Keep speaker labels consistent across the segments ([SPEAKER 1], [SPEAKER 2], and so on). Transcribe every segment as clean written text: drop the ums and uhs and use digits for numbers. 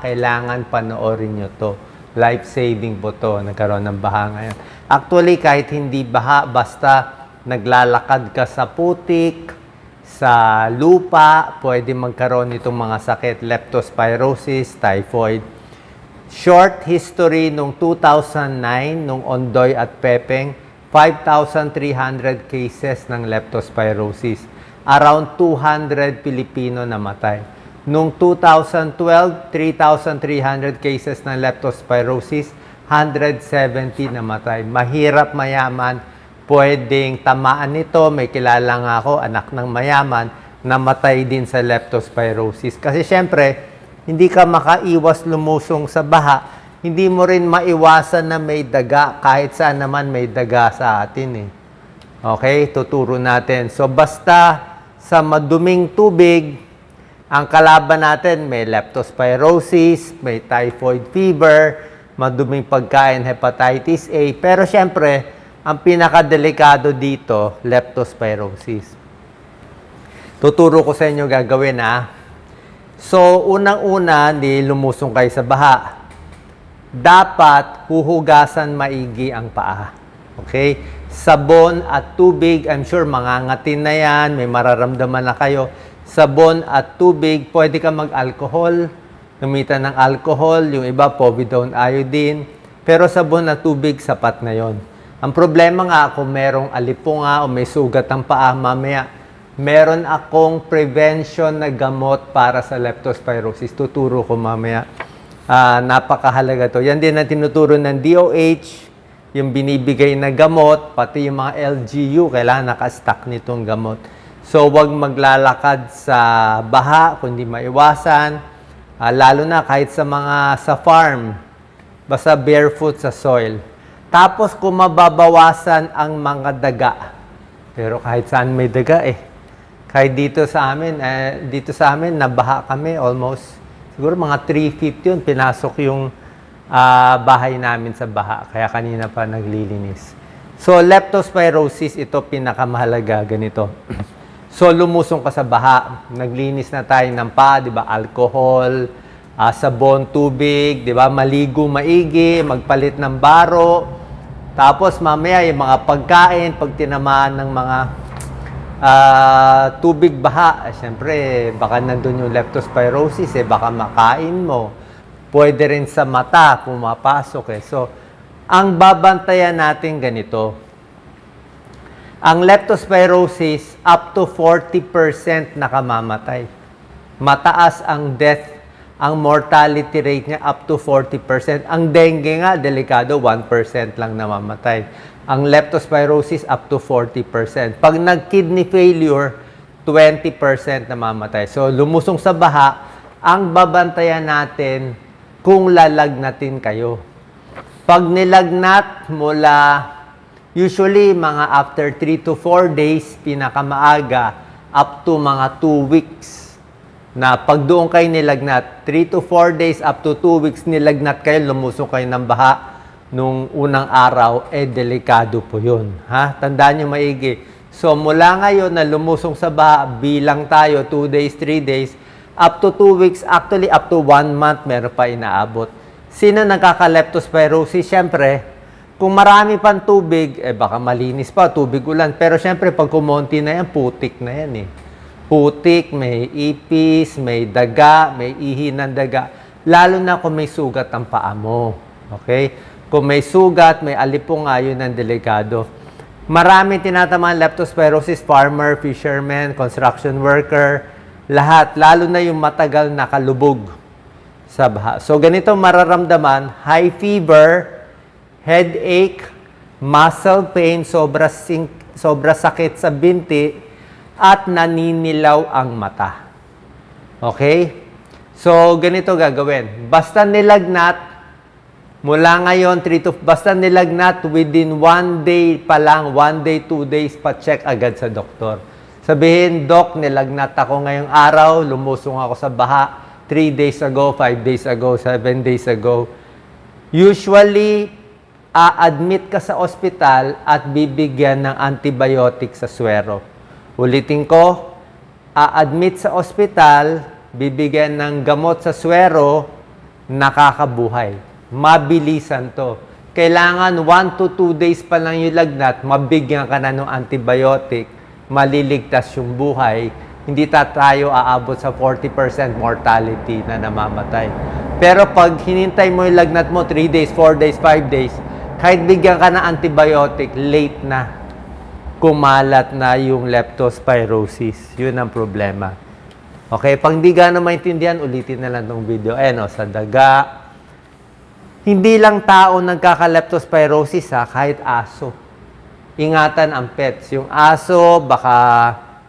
[SPEAKER 1] kailangan panoorin nyo to. Life-saving po to, nagkaroon ng baha ngayon. Actually, kahit hindi baha, basta naglalakad ka sa putik, sa lupa, pwede magkaroon itong mga sakit, leptospirosis, typhoid. Short history nung 2009, nung Ondoy at Pepeng, 5,300 cases ng leptospirosis. Around 200 Pilipino namatay. Noong 2012, 3,300 cases ng leptospirosis, 170 namatay. Mahirap mayaman, pwedeng tamaan nito. May kilala nga ako, anak ng mayaman, namatay din sa leptospirosis. Kasi syempre, hindi ka makaiwas lumusong sa baha. Hindi mo rin maiwasan na may daga. Kahit saan naman may daga sa atin eh. Okay, tuturo natin. So basta sa maduming tubig, ang kalaban natin may leptospirosis, may typhoid fever, maduming pagkain, hepatitis A. Pero syempre, ang pinakadelikado dito, leptospirosis. Tuturo ko sa inyo gagawin ha. So, unang-una, hindi lumusong kayo sa baha. Dapat huhugasan maigi ang paa. Okay? Sabon at tubig, I'm sure mangangatin na yan, may mararamdaman na kayo. Sabon at tubig, pwede ka mag-alcohol, gamitan ng alcohol, yung iba povidone iodine, pero sabon at tubig, sapat na yon. Ang problema nga, kung merong alipunga o may sugat ang paa, mamaya, meron akong prevention na gamot para sa leptospirosis. Tuturo ko mamaya. Napakahalaga to. Yan din ang tinuturo ng DOH, yung binibigay na gamot, pati yung mga LGU, kailangan nakastock nitong gamot. So, huwag maglalakad sa baha, kundi maiwasan. Lalo na kahit sa farm, basta barefoot sa soil. Tapos, kung mababawasan ang mga daga. Pero kahit saan may daga eh. Kahit dito sa amin, nabaha kami almost, siguro mga 3 feet yun, pinasok yung bahay namin sa baha. Kaya kanina pa naglilinis. So, leptospirosis, ito pinakamahalaga, ganito. So, lumusong ka sa baha. Naglinis na tayo ng paa, di ba? Alcohol, sabon, tubig, di ba? Maligo maigi, magpalit ng baro. Tapos, mamaya, yung mga pagkain, pag tinamaan ng mga tubig baha, syempre, baka nandun yung leptospirosis, baka makain mo. Pwede rin sa mata, pumapasok. So, ang babantayan natin ganito. Ang leptospirosis, up to 40% nakamamatay. Mataas ang death, ang mortality rate niya up to 40%. Ang dengue nga, delikado, 1% lang namamatay. Ang leptospirosis, up to 40%. Pag nag-kidney failure, 20% namamatay. So, lumusong sa baha, ang babantayan natin kung lalagnatin kayo. Pag nilagnat mula usually, mga after 3 to 4 days, pinakamaaga, up to mga 2 weeks. Na pag doon kayo nilagnat, 3 to 4 days, up to 2 weeks nilagnat kayo, lumusong kayo ng baha nung unang araw, delikado po yun. Ha? Tandaan nyo maigi. So, mula ngayon na lumusong sa baha, bilang tayo, 2 days, 3 days, up to 2 weeks, actually up to 1 month, meron pa inaabot. Sino nagkaka-leptospirosis? Siyempre, kung marami pang tubig, baka malinis pa, tubig ulan. Pero syempre, pag kumonti na yan, putik na yan eh. Putik, may ipis, may daga, may ihi ng daga. Lalo na kung may sugat ang paa mo. Okay? Kung may sugat, may alipunga, yun ang delikado. Maraming tinatamaan leptospirosis, farmer, fisherman, construction worker, lahat. Lalo na yung matagal nakalubog sa baha. So, ganito mararamdaman, high fever, headache, muscle pain, sobra sakit sa binti, at naninilaw ang mata. Okay? So, ganito gagawin. Basta nilagnat, mula ngayon, basta nilagnat, within 1 day pa lang, 1 day, 2 days, pa-check agad sa doktor. Sabihin, Doc, nilagnat ako ngayong araw, lumusong ako sa baha, 3 days ago, 5 days ago, 7 days ago. Usually, a-admit ka sa ospital at bibigyan ng antibiotic sa suwero. Ulitin ko, a-admit sa ospital, bibigyan ng gamot sa suwero nakakabuhay. Mabilisan to. Kailangan 1 to 2 days pa lang yung lagnat, mabigyan ka na ng antibiotic, maliligtas yung buhay. Hindi tayo aabot sa 40% mortality na namamatay. Pero pag hinintay mo yung lagnat mo 3 days, 4 days, 5 days, kahit bigyan ka ng antibiotic, late na. Kumalat na yung leptospirosis. Yun ang problema. Okay, pag hindi ka na maintindihan, ulitin na lang itong video. Ayan o, sa daga. Hindi lang tao nagkaka-leptospirosis ha, kahit aso. Ingatan ang pets. Yung aso, baka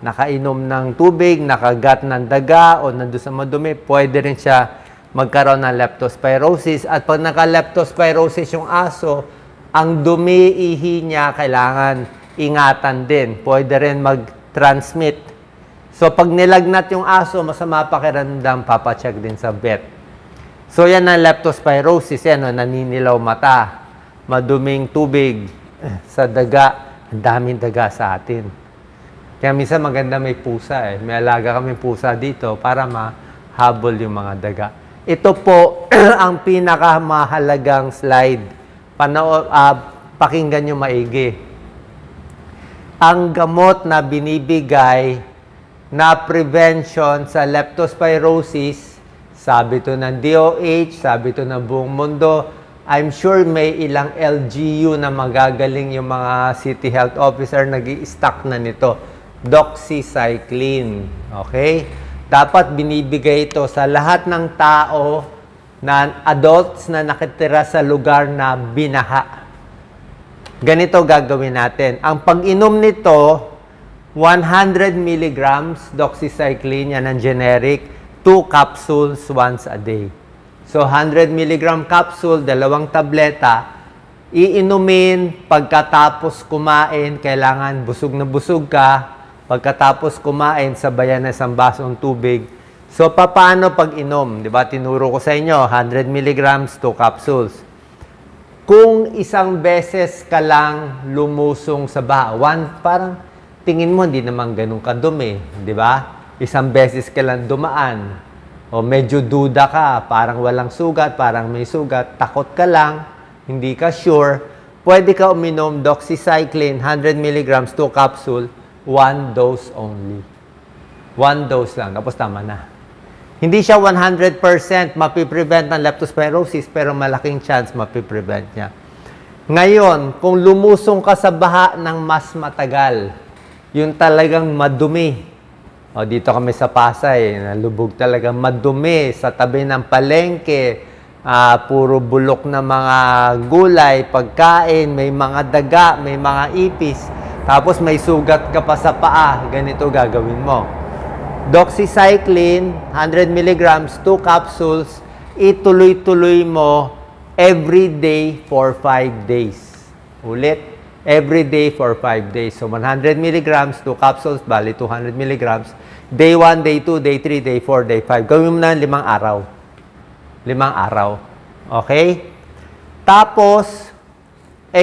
[SPEAKER 1] nakainom ng tubig, nakagat ng daga, o nandun sa madumi, pwede rin siya magkaroon ng leptospirosis. At pag naka-leptospirosis yung aso, ang dumi, ihi niya, kailangan ingatan din. Pwede rin mag-transmit. So, pag nilagnat yung aso, masama pakiramdam, papacheck din sa vet. So, yan ang leptospirosis. Yan, naninilaw mata, maduming tubig sa daga. Ang daming daga sa atin. Kaya minsan maganda may pusa eh. May alaga kami pusa dito para mahabol yung mga daga. Ito po ang pinakamahalagang slide. Pakinggan nyo maigi. Ang gamot na binibigay na prevention sa leptospirosis, sabi to ng DOH, sabi to ng buong mundo, I'm sure may ilang LGU na magagaling yung mga city health officer nag-i-stock na nito. Doxycycline. Okay? Dapat binibigay ito sa lahat ng tao na adults na nakitira sa lugar na binaha. Ganito gagawin natin. Ang pag-inom nito, 100 milligrams doxycycline, yan ang generic, 2 capsules once a day. So, 100 milligram capsule, 2 tableta, iinumin pagkatapos kumain, kailangan busog na busog ka, pagkatapos kumain, sabayan na isang basong tubig. So, paano pag-inom? Diba? Tinuro ko sa inyo, 100 milligrams, 2 capsules. Kung isang beses ka lang lumusong sa baha, parang tingin mo, hindi naman ganun kadumi, di ba? Isang beses ka lang dumaan, o medyo duda ka, parang walang sugat, parang may sugat, takot ka lang, hindi ka sure, pwede ka uminom doxycycline, 100 milligrams, 2 capsule, 1 dose only. 1 dose lang, tapos tama na. Hindi siya 100% mapiprevent ng leptospirosis, pero malaking chance mapiprevent niya. Ngayon, kung lumusong ka sa baha ng mas matagal, yung talagang madumi. O, dito kami sa Pasay, nalubog talagang madumi sa tabi ng palengke. Puro bulok na mga gulay, pagkain, may mga daga, may mga ipis. Tapos may sugat ka pa sa paa. Ganito gagawin mo. Doxycycline, 100 milligrams, 2 capsules, ituloy-tuloy mo every day for 5 days. Ulit. Every day for 5 days. So, 100 milligrams, 2 capsules, bali 200 milligrams. Day 1, day 2, day 3, day 4, day 5. Gawin mo na 5 araw. 5 araw. Okay? Tapos,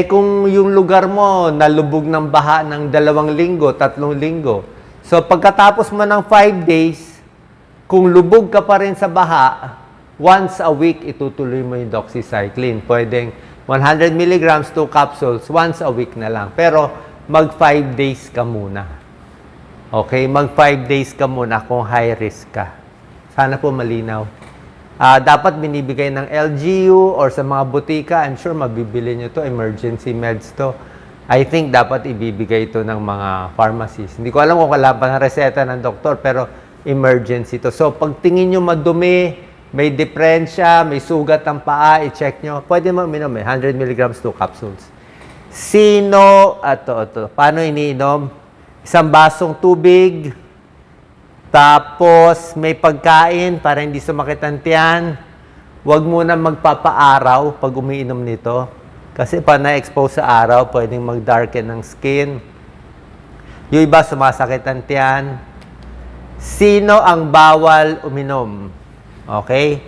[SPEAKER 1] kung yung lugar mo nalubog ng baha ng 2 linggo, 3 linggo. So, pagkatapos mo ng 5 days, kung lubog ka pa rin sa baha, once a week, itutuloy mo yung doxycycline. Pwedeng 100 milligrams, 2 capsules, once a week na lang. Pero, mag 5 days ka muna. Okay? Mag 5 days ka muna kung high risk ka. Sana po malinaw. Dapat binibigay ng LGU or sa mga butika. I'm sure mabibili nyo to. Emergency meds to. I think dapat ibibigay ito ng mga pharmacies. Hindi ko alam kung kailangan pa ng reseta ng doktor, pero emergency to. So, pag tingin nyo madumi, may diferensya, may sugat ang paa, i-check nyo. Pwede mo uminom 100 milligrams, 2 capsules. Paano iniinom? Isang basong tubig, tapos may pagkain para hindi sumakit ang tiyan. Huwag muna magpapaaraw pag umiinom nito. Kasi pa na-expose sa araw, pwedeng mag-darken ng skin. Yung iba, sumasakit ang tiyan. Sino ang bawal uminom? Okay?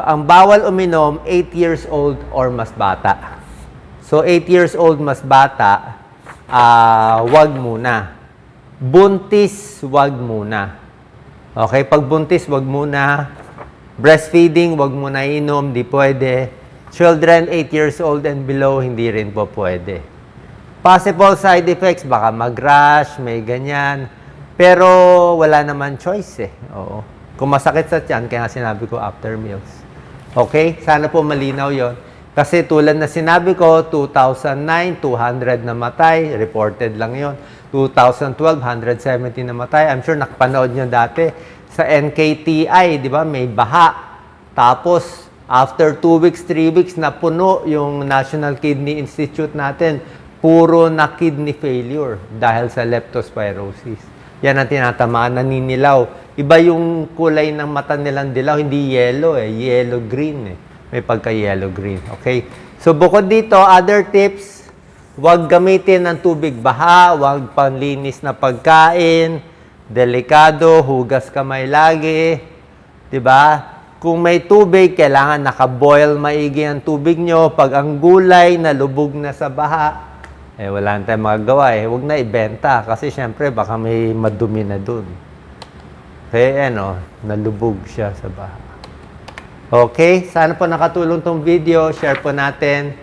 [SPEAKER 1] Ang bawal uminom, 8 years old or mas bata. So, 8 years old mas bata, wag muna. Buntis, wag muna. Okay? Pag buntis, wag muna. Breastfeeding, wag mo na inom, di pwede. Children 8 years old and below, hindi rin po pwede. Possible side effects, baka mag-rash, may ganyan. Pero wala naman choice eh. Oo. Kung masakit sa tiyan, kaya nga sinabi ko after meals. Okay? Sana po malinaw yon. Kasi tulad na sinabi ko, 2009, 200 namatay. Reported lang yon. 2012, 170 namatay. I'm sure nakapanood nyo dati. Sa NKTI, di ba, may baha. Tapos, after 2 weeks, 3 weeks, napuno yung National Kidney Institute natin. Puro na kidney failure dahil sa leptospirosis. Yan ang tinatamaan, naninilaw. Iba yung kulay ng mata nilang dilaw, hindi yellow eh, yellow-green eh. May pagka-yellow-green, okay? So bukod dito, other tips, huwag gamitin ng tubig baha, huwag panlinis na pagkain, delikado, hugas kamay lagi, 'di ba? Kung may tubig, kailangan naka-boil maigi ang tubig nyo. Pag ang gulay nalubog na sa baha, eh wala na tayong magagawa eh. Huwag na ibenta kasi syempre baka may madumi na dun. Kaya ano, nalubog siya sa baha. Okay, sana po nakatulong tong video. Share po natin.